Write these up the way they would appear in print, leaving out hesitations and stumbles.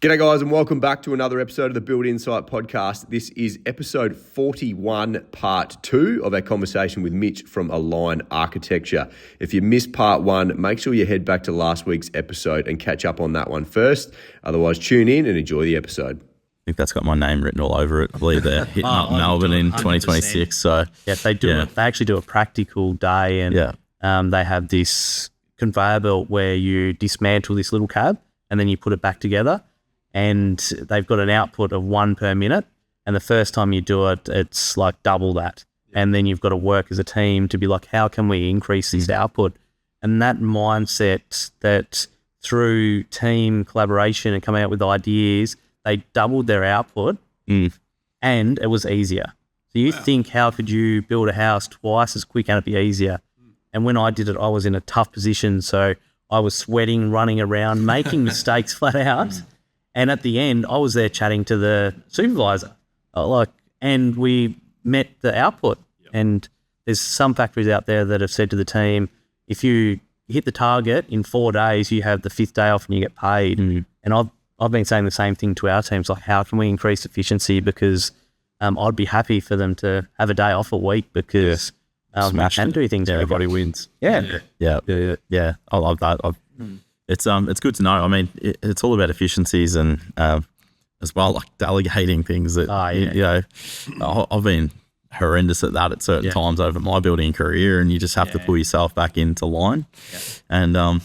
G'day guys and welcome back to another episode of the Build Insight podcast. This is episode 41, part 2 of our conversation with Mitch from Align Architecture. If you missed part 1, make sure you head back to last week's episode and catch up on that one first. Otherwise, tune in and enjoy the episode. I think that's got my name written all over it. I believe they're hitting up Melbourne in 2026. So yeah, they do. They actually do a practical day, and they have this conveyor belt where you dismantle this little cab and then you put it back together. And they've got an output of 1 per minute. And the first time you do it, it's like double that. And then you've got to work as a team to be like, how can we increase this output? And that mindset that through team collaboration and coming out with ideas, they doubled their output and it was easier. So you think, how could you build a house twice as quick and it'd be easier? And when I did it, I was in a tough position. So I was sweating, running around, making mistakes flat out. And at the end, I was there chatting to the supervisor, and we met the output. Yep. And there's some factories out there that have said to the team, if you hit the target in 4 days, you have the 5th day off and you get paid. And I've been saying the same thing to our teams, like how can we increase efficiency? Because I'd be happy for them to have a day off a week because we can do things. Everybody wins. Yeah. I love that. It's good to know. I mean, it's all about efficiencies and as well, like delegating things that, I've been horrendous at that at certain times over my building career, and you just have to pull yourself back into line and go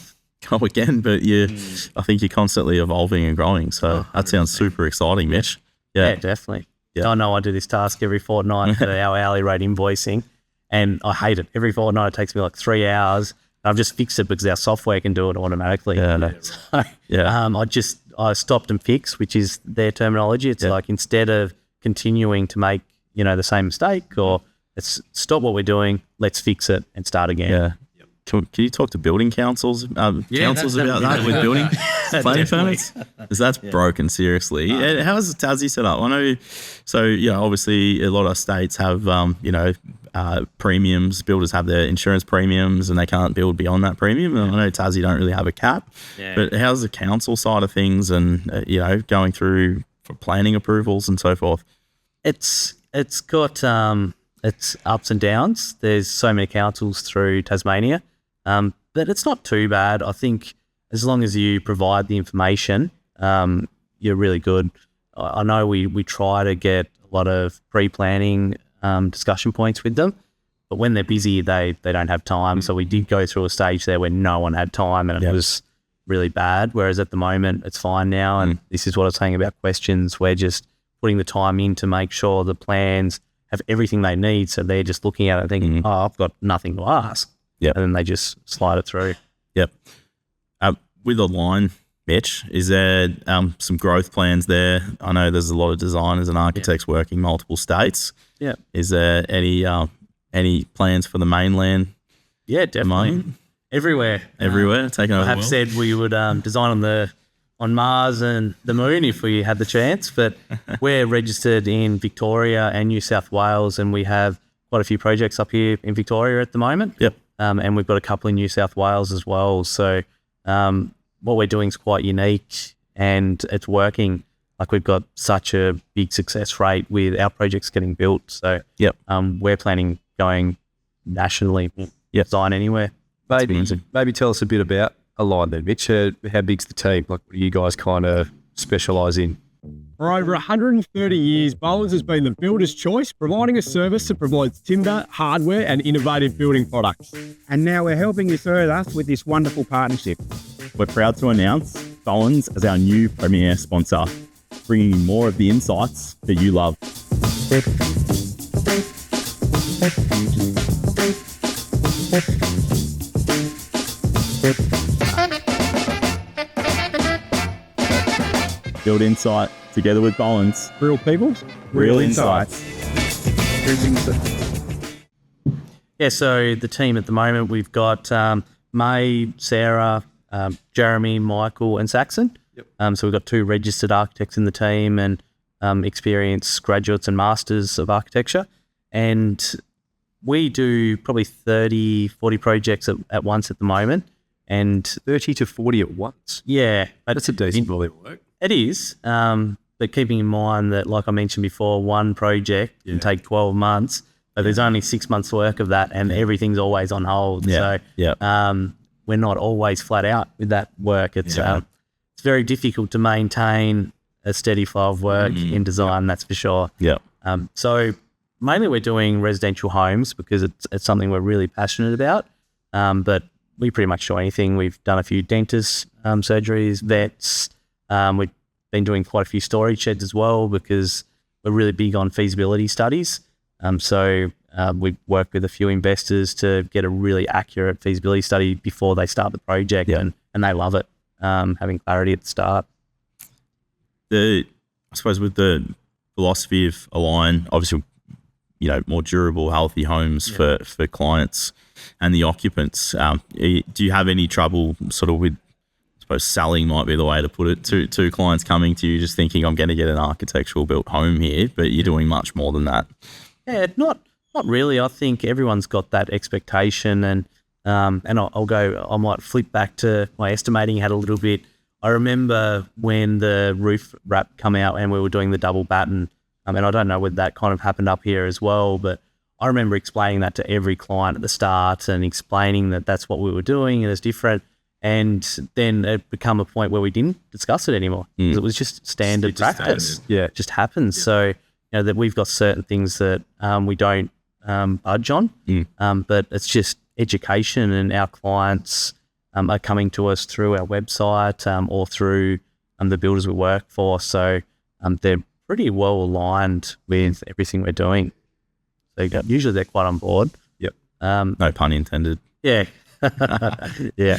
again. But I think you're constantly evolving and growing. So that sounds super exciting, Mitch. Yeah, definitely. Yeah. I know I do this task every fortnight for our hourly rate invoicing, and I hate it. Every fortnight it takes me like 3 hours. I've just fixed it because our software can do it automatically. I stopped and fixed, which is their terminology. It's like instead of continuing to make, the same mistake, or let's stop what we're doing, let's fix it and start again. Yeah. Can you talk to building councils about that with building planning permits? Because that's broken, seriously. How's Tassie set up? I know, obviously a lot of states have, premiums. Builders have their insurance premiums and they can't build beyond that premium. And I know Tassie don't really have a cap. Yeah. But how's the council side of things and, going through for planning approvals and so forth? It's got its ups and downs. There's so many councils through Tasmania. But it's not too bad. I think as long as you provide the information, you're really good. I know we try to get a lot of pre-planning discussion points with them, but when they're busy, they don't have time. So we did go through a stage there where no one had time and it was really bad. Whereas at the moment, it's fine now. And this is what I was saying about questions. We're just putting the time in to make sure the plans have everything they need. So they're just looking at it and thinking, I've got nothing to ask. And then they just slide it through. With Align, Mitch, is there some growth plans there? I know there's a lot of designers and architects working multiple states. Is there any plans for the mainland? Yeah, definitely. Everywhere. Taking over. I have said we would design on Mars and the moon if we had the chance, but we're registered in Victoria and New South Wales, and we have quite a few projects up here in Victoria at the moment. And we've got a couple in New South Wales as well. So what we're doing is quite unique and it's working. Like we've got such a big success rate with our projects getting built. So we're planning going nationally, design anywhere. Maybe tell us a bit about Align then, Mitch. How big's the team? Like what do you guys kind of specialise in? For over 130 years, Bowen's has been the builder's choice, providing a service that provides timber, hardware and innovative building products. And now we're helping you further with this wonderful partnership. We're proud to announce Bowen's as our new premier sponsor, bringing you more of the insights that you love. Build Insight together with Bowen's. Real people, real insights. So the team at the moment, we've got May, Sarah, Jeremy, Michael and Saxon. So we've got 2 registered architects in the team and experienced graduates and masters of architecture. And we do probably 30, 40 projects at once at the moment. And 30 to 40 at once? Yeah. That's a decent volume of work. It is, but keeping in mind that, like I mentioned before, one project can take 12 months, but there's only 6 months work of that, and everything's always on hold. So we're not always flat out with that work. It's very difficult to maintain a steady flow of work in design, that's for sure. So mainly we're doing residential homes because it's something we're really passionate about, but we pretty much do anything. We've done a few dentist surgeries, vets. We've been doing quite a few storage sheds as well because we're really big on feasibility studies. So we work with a few investors to get a really accurate feasibility study before they start the project, and they love it, having clarity at the start. I suppose with the philosophy of Align, obviously, more durable, healthy homes for clients and the occupants. Do you have any trouble sort of with, I suppose, selling might be the way to put it, to clients coming to you just thinking, I'm going to get an architectural built home here, but you're doing much more than that? Yeah, not really. I think everyone's got that expectation, and I might flip back to my estimating hat a little bit. I remember when the roof wrap come out and we were doing the double batten. And I don't know whether that kind of happened up here as well, but I remember explaining that to every client at the start and explaining that that's what we were doing and it's different. And then it became a point where we didn't discuss it anymore because it was just standard practice. It just happens. Yeah. So, that we've got certain things that we don't budge on, but it's just education, and our clients are coming to us through our website or through the builders we work for. So they're pretty well aligned with everything we're doing. So usually they're quite on board. No pun intended. Yeah. Yeah.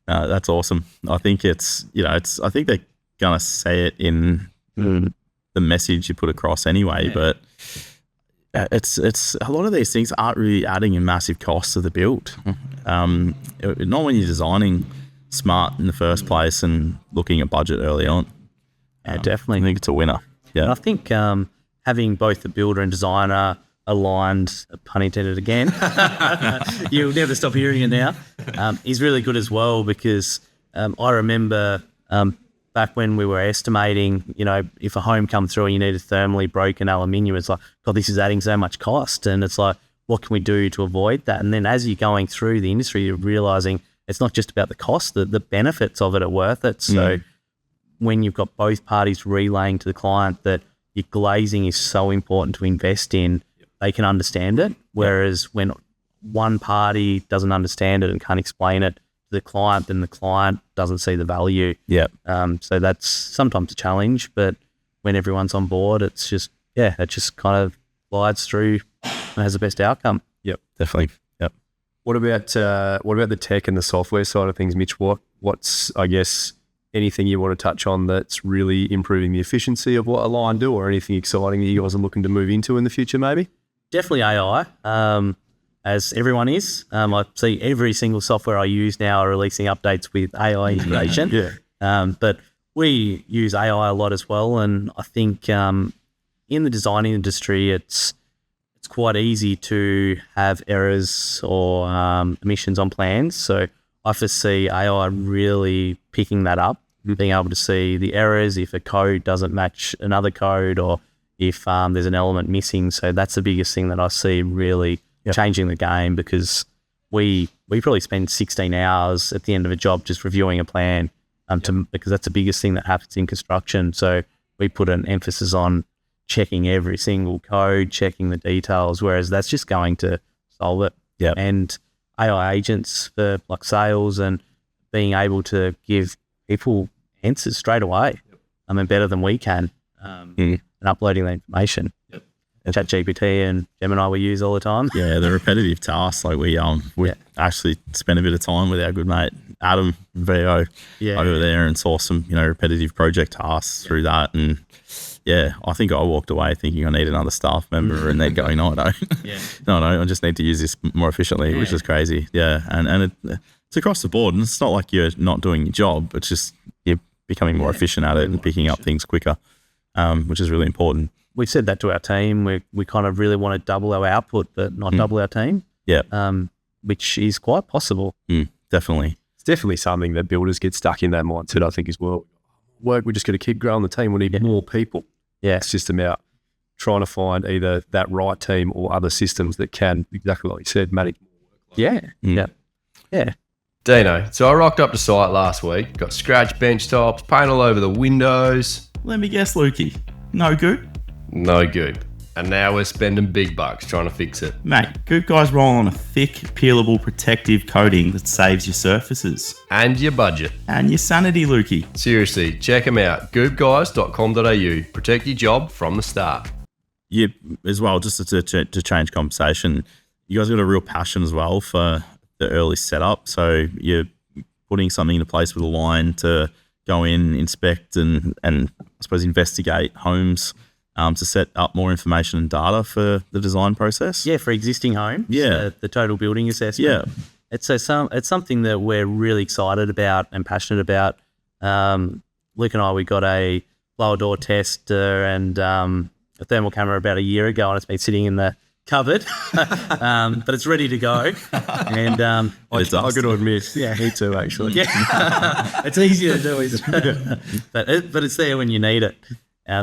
That's awesome. I think it's, I think they're going to say it in the message you put across anyway, but it's a lot of these things aren't really adding in massive costs to the build. Not when you're designing smart in the first place and looking at budget early on. Yeah, definitely. I think it's a winner. Yeah. And I think having both the builder and designer aligned, pun intended again, you'll never stop hearing it now, is really good as well because I remember back when we were estimating, if a home come through and you need a thermally broken aluminium, it's like, God, this is adding so much cost. And it's like, what can we do to avoid that? And then as you're going through the industry, you're realizing it's not just about the cost, the benefits of it are worth it. So when you've got both parties relaying to the client that your glazing is so important to invest in, they can understand it. Whereas when one party doesn't understand it and can't explain it to the client, then the client doesn't see the value. So that's sometimes a challenge, but when everyone's on board, it's just, it just kind of glides through and has the best outcome. Definitely. What about the tech and the software side of things, Mitch? What's I guess anything you want to touch on that's really improving the efficiency of what Align do, or anything exciting that you guys are looking to move into in the future, maybe? Definitely AI, as everyone is. I see every single software I use now are releasing updates with AI integration. But we use AI a lot as well, and I think in the design industry, it's quite easy to have errors or omissions on plans. So I foresee AI really picking that up, being able to see the errors if a code doesn't match another code or if there's an element missing. So that's the biggest thing that I see really changing the game, because we probably spend 16 hours at the end of a job just reviewing a plan because that's the biggest thing that happens in construction. So we put an emphasis on checking every single code, checking the details, whereas that's just going to solve it. And AI agents for like sales and being able to give people answers straight away, better than we can, and uploading the information. ChatGPT and Gemini we use all the time. The repetitive tasks, like we actually spent a bit of time with our good mate Adam VO over there and saw some repetitive project tasks through that, and I think I walked away thinking I need another staff member, and they're going, no, I don't. No, I just need to use this more efficiently, which is crazy. And it's across the board, and it's not like you're not doing your job. It's just you're becoming more efficient at it and picking up things quicker, which is really important. We've said that to our team. We kind of really want to double our output, but not double our team. Which is quite possible. Definitely. It's definitely something that builders get stuck in that mindset, I think, as well. work. We just got to keep growing the team. We need more people. Yeah. It's just about trying to find either that right team or other systems that can, exactly like you said, manage more workload. Yeah. Dino, so I rocked up to site last week, got scratch bench tops, paint all over the windows. Let me guess, Lukey. No goop? No goop. And now we're spending big bucks trying to fix it. Mate, Goop Guys roll on a thick, peelable, protective coating that saves your surfaces. And your budget. And your sanity, Lukey. Seriously, check them out. goopguys.com.au. Protect your job from the start. Yeah, as well, just to change conversation, you guys got a real passion as well for the early setup. So you're putting something into place with a line to go in, inspect, and I suppose investigate homes to set up more information and data for the design process. Yeah, for existing homes. Yeah. The total building assessment. Yeah. It's something that we're really excited about and passionate about. Luke and I, we got a blower door tester and a thermal camera about a year ago, and it's been sitting in the cupboard, but it's ready to go. And I got to admit, me too, actually. Yeah, it's easier to do, isn't it? But it's there when you need it.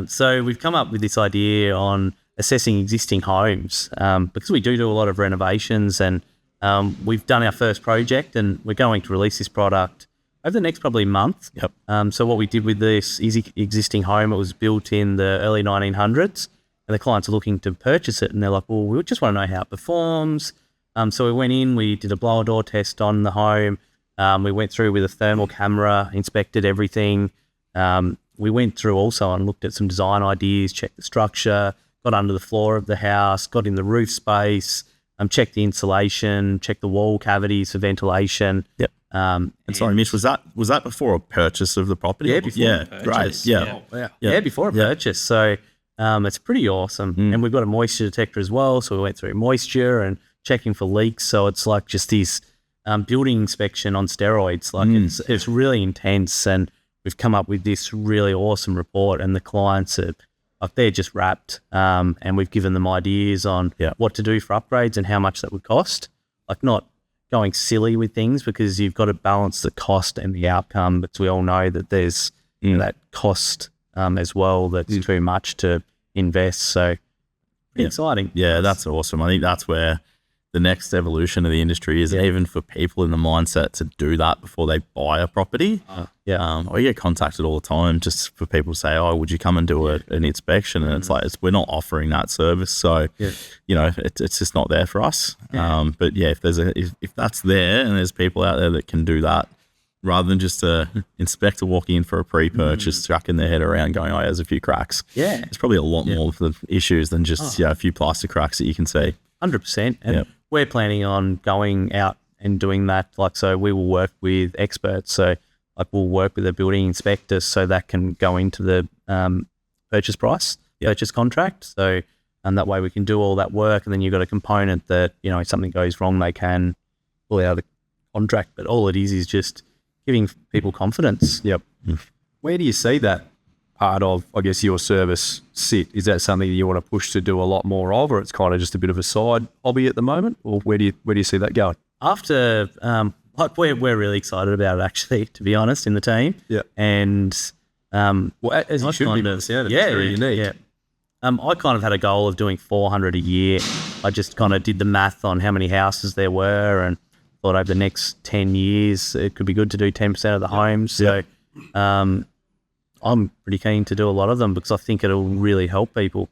So we've come up with this idea on assessing existing homes because we do a lot of renovations, and we've done our first project, and we're going to release this product over the next probably month. Yep. So what we did with this existing home, it was built in the early 1900s, and the clients are looking to purchase it, and they're like, well, we just want to know how it performs. So we went in, we did a blower door test on the home. We went through with a thermal camera, inspected everything. We went through also and looked at some design ideas, checked the structure, got under the floor of the house, got in the roof space, checked the insulation, checked the wall cavities for ventilation. Yep. And sorry, Mitch, was that before a purchase of the property? Yeah, before a purchase. Great. Yeah. Yeah, before a purchase. So it's pretty awesome. And we've got a moisture detector as well. So we went through moisture and checking for leaks. So it's like just this building inspection on steroids. Like it's really intense, and we've come up with this really awesome report, and the clients are like, they're just wrapped. And we've given them ideas on what to do for upgrades and how much that would cost. Like, not going silly with things, because you've got to balance the cost and the outcome. But we all know that there's that cost as well that's too much to invest. So pretty exciting. Yeah, that's awesome. I think that's where the next evolution of the industry is, even for people in the mindset to do that before they buy a property. We get contacted all the time just for people to say, oh, would you come and do an inspection? And it's like, we're not offering that service. So, it's just not there for us. But if if that's there and there's people out there that can do that, rather than just an inspector walking in for a pre-purchase, chucking their head around going, oh, there's a few cracks. Yeah. There's probably a lot more of the issues than just a few plaster cracks that you can see. 100%. And we're planning on going out and doing that. Like, so we will work with experts. So like, we'll work with a building inspector, so that can go into the purchase price, purchase contract. So, and that way we can do all that work. And then you've got a component that, if something goes wrong, they can pull out of the contract. But all it is just giving people confidence. Yep. Where do you see that part of, I guess, your service sit? Is that something you want to push to do a lot more of, or it's kind of just a bit of a side hobby at the moment? Or where do you see that going? After, we're really excited about it, actually, to be honest, in the team. Yeah. And as you should be. It's very unique. Yeah. I kind of had a goal of doing 400 a year. I just kind of did the math on how many houses there were, and thought over the next 10 years it could be good to do 10% of the homes. So I'm pretty keen to do a lot of them, because I think it'll really help people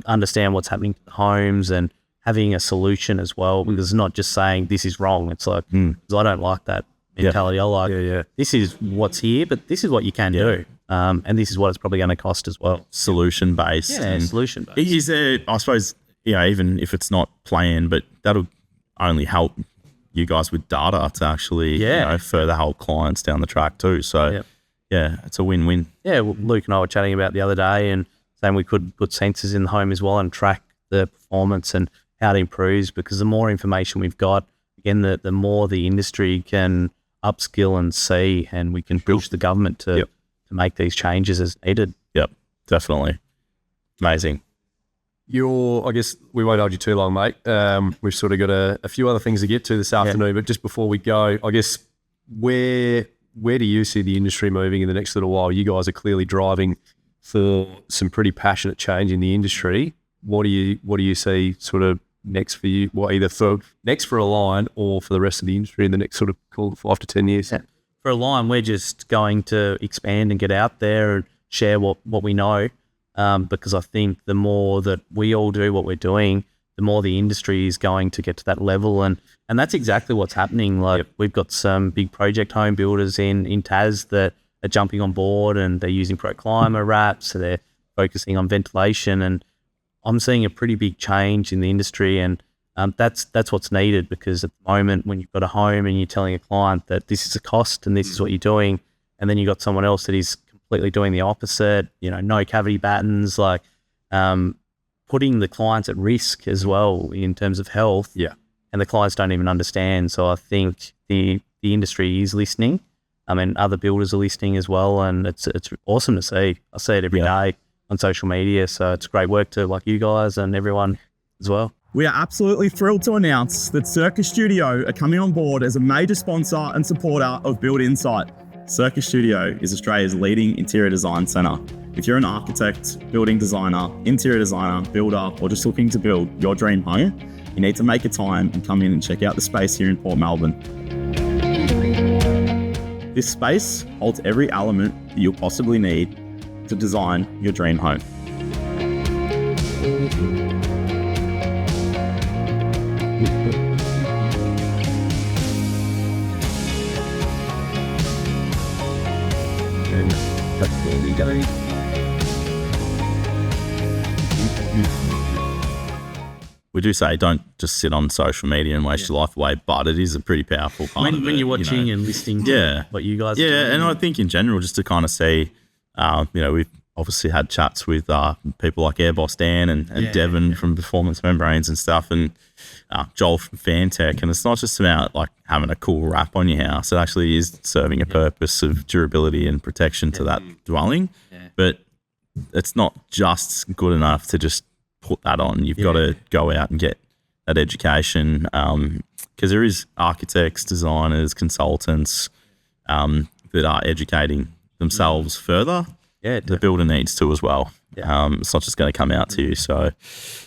understand what's happening to the homes, and having a solution as well, because it's not just saying this is wrong. It's like, 'cause I don't like that mentality. I like, this is what's here, but this is what you can do. And this is what it's probably going to cost as well. Solution-based. Yeah, solution-based. Is there, I suppose, even if it's not planned, but that'll only help you guys with data to actually further help clients down the track too. So, it's a win-win. Yeah, well, Luke and I were chatting about the other day, and saying we could put sensors in the home as well and track the performance and how it improves, because the more information we've got, again, the more the industry can upskill and see, and we can push the government to make these changes as needed. Yep, definitely. Amazing. I guess we won't hold you too long, mate. We've sort of got a few other things to get to this afternoon, but just before we go, I guess, where where do you see the industry moving in the next little while? You guys are clearly driving for some pretty passionate change in the industry. What do you see sort of next for you? Well, either next for Align or for the rest of the industry in the next sort of 5 to 10 years? Yeah. For Align, we're just going to expand and get out there and share what we know, because I think the more that we all do what we're doing, the more the industry is going to get to that level. And that's exactly what's happening. Like we've got some big project home builders in Tas that are jumping on board, and they're using ProClimate wraps, so they're focusing on ventilation. And I'm seeing a pretty big change in the industry, and that's what's needed, because at the moment when you've got a home and you're telling a client that this is a cost and this is what you're doing, and then you've got someone else that is completely doing the opposite, no cavity battens, like putting the clients at risk as well in terms of health. Yeah. And the clients don't even understand. So I think the industry is listening. And other builders are listening as well, and it's awesome to see. I see it every day on social media, so it's great work to like you guys and everyone as well. We are absolutely thrilled to announce that Circus Studio are coming on board as a major sponsor and supporter of Build Insight. Circus Studio is Australia's leading interior design centre. If you're an architect, building designer, interior designer, builder, or just looking to build your dream home, you need to make a time and come in and check out the space here in Port Melbourne. This space holds every element that you'll possibly need to design your dream home. We do say don't just sit on social media and waste your life away, but it is a pretty powerful part of it. When you're watching and listening to what you guys are doing. And I think in general, just to kind of see, we've obviously had chats with people like Airboss Dan and Devon from Performance Membranes and stuff, and Joel from Fantech, and it's not just about like having a cool wrap on your house. It actually is serving a purpose of durability and protection to that dwelling. But it's not just good enough to just put that on. You've got to go out and get that education, because there is architects, designers, consultants that are educating themselves further. The builder needs to as well. It's not just going to come out to you. So,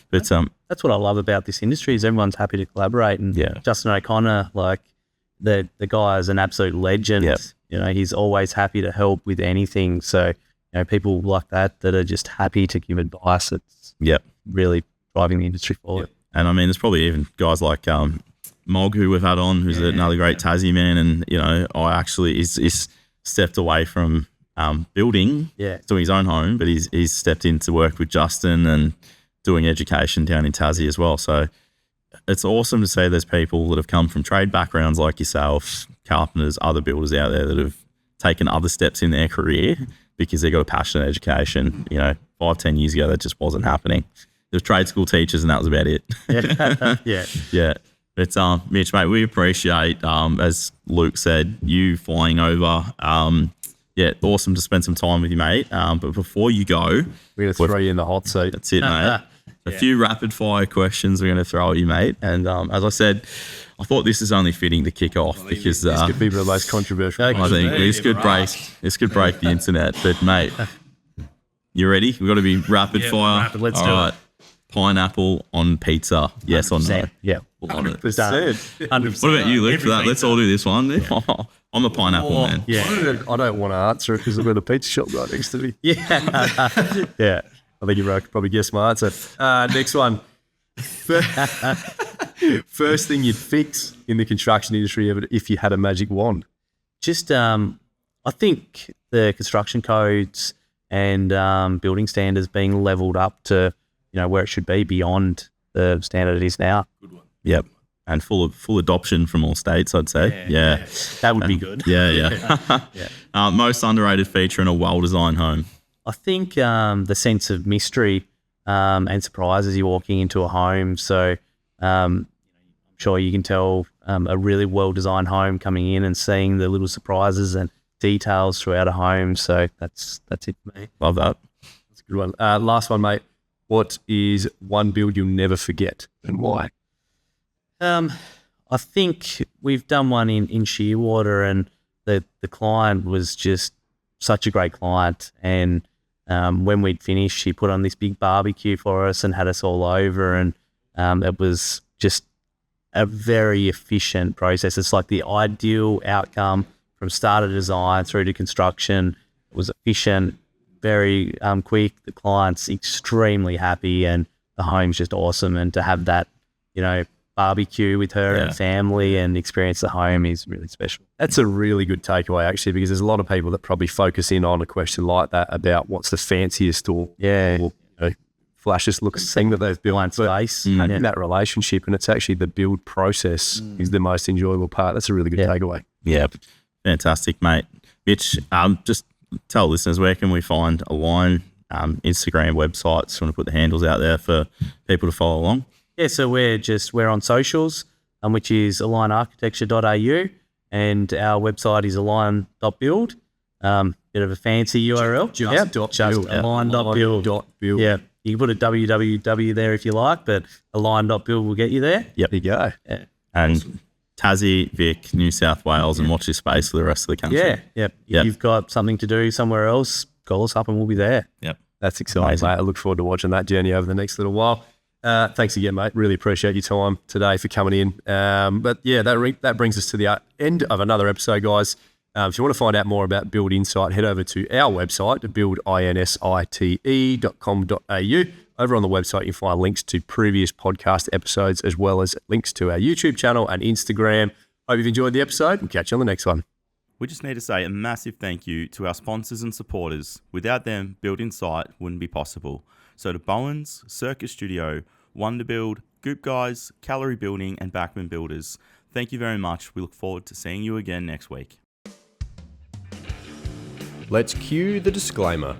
but that's what I love about this industry, is everyone's happy to collaborate. And Justin O'Connor, like the guy is an absolute legend. He's always happy to help with anything. So people like that are just happy to give advice. It's really driving the industry forward. And I mean, there's probably even guys like Mog, who we've had on, who's another great Tassie man, and I actually is stepped away from building, doing his own home, but he's stepped in to work with Justin and doing education down in Tassie as well. So it's awesome to see there's people that have come from trade backgrounds like yourself, carpenters, other builders out there that have taken other steps in their career because they've got a passion in education. 5-10 years ago, that just wasn't happening. There was trade school teachers and that was about it. But Mitch, mate, we appreciate, as Luke said, you flying over. Awesome to spend some time with you, mate. But before you go, we're going to throw you in the hot seat. That's it, mate. A few rapid fire questions we're going to throw at you, mate. And as I said, I thought this is only fitting to kick off because this could be the most controversial. I think this could break the internet. But mate, you ready? We've got to be rapid fire. Let's do it. Pineapple on pizza, yes or no? Yeah. 100%. What about you, Luke, for that? Let's all do this one. I'm a pineapple man. I don't want to answer it because I've got a pizza shop right next to me. I think you could probably guess my answer. Next one. First thing you'd fix in the construction industry if you had a magic wand? Just, I think the construction codes and building standards being leveled up to where it should be beyond the standard it is now. Good one. Yep. And full adoption from all states, I'd say. Yeah. That would be good. Most underrated feature in a well-designed home? I think the sense of mystery and surprise as you're walking into a home. So I'm sure you can tell a really well-designed home coming in and seeing the little surprises and details throughout a home. So that's it for me. Love that. That's a good one. Last one, mate. What is one build you'll never forget and why? I think we've done one in Shearwater, and the client was just such a great client. And when we'd finished, she put on this big barbecue for us and had us all over. And it was just a very efficient process. It's like the ideal outcome from start of design through to construction. It was efficient, very quick. The client's extremely happy, and the home's just awesome. And to have that, barbecue with her and family and experience the home is really special. That's a really good takeaway, actually, because there's a lot of people that probably focus in on a question like that about what's the fanciest or flashiest looking thing that they've built. Space. In that relationship, and it's actually the build process is the most enjoyable part. That's a really good takeaway. Yeah, fantastic, mate. Mitch, just tell listeners, where can we find Align, Instagram, websites? Want to put the handles out there for people to follow along? Yeah, so we're on socials, which is alignarchitecture.au, and our website is align.build. Bit of a fancy URL. Just align.build. Yeah, you can put a www there if you like, but align.build will get you there. Yep. There you go. Yeah. And Tassie, Vic, New South Wales, and watch this space for the rest of the country. Yeah, yep. If you've got something to do somewhere else, call us up and we'll be there. Yep. That's exciting, mate. I look forward to watching that journey over the next little while. Thanks again, mate. Really appreciate your time today for coming in. But yeah, that brings us to the end of another episode, guys. If you want to find out more about Build Insight, head over to our website, buildinsite.com.au. Over on the website, you can find links to previous podcast episodes, as well as links to our YouTube channel and Instagram. Hope you've enjoyed the episode, and catch you on the next one. We just need to say a massive thank you to our sponsors and supporters. Without them, Build Insight wouldn't be possible. So to Bowens, Circuit Studio, Wonderbuild, Goop Guys, Callery Building, and Backman Builders, thank you very much. We look forward to seeing you again next week. Let's cue the disclaimer.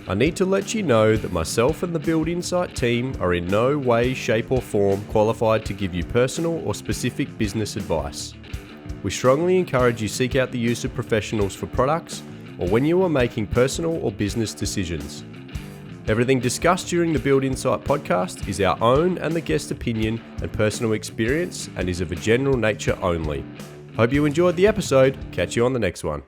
I need to let you know that myself and the Build Insight team are in no way, shape or form qualified to give you personal or specific business advice. We strongly encourage you seek out the use of professionals for products or when you are making personal or business decisions. Everything discussed during the Build Insight podcast is our own and the guest opinion and personal experience and is of a general nature only. Hope you enjoyed the episode. Catch you on the next one.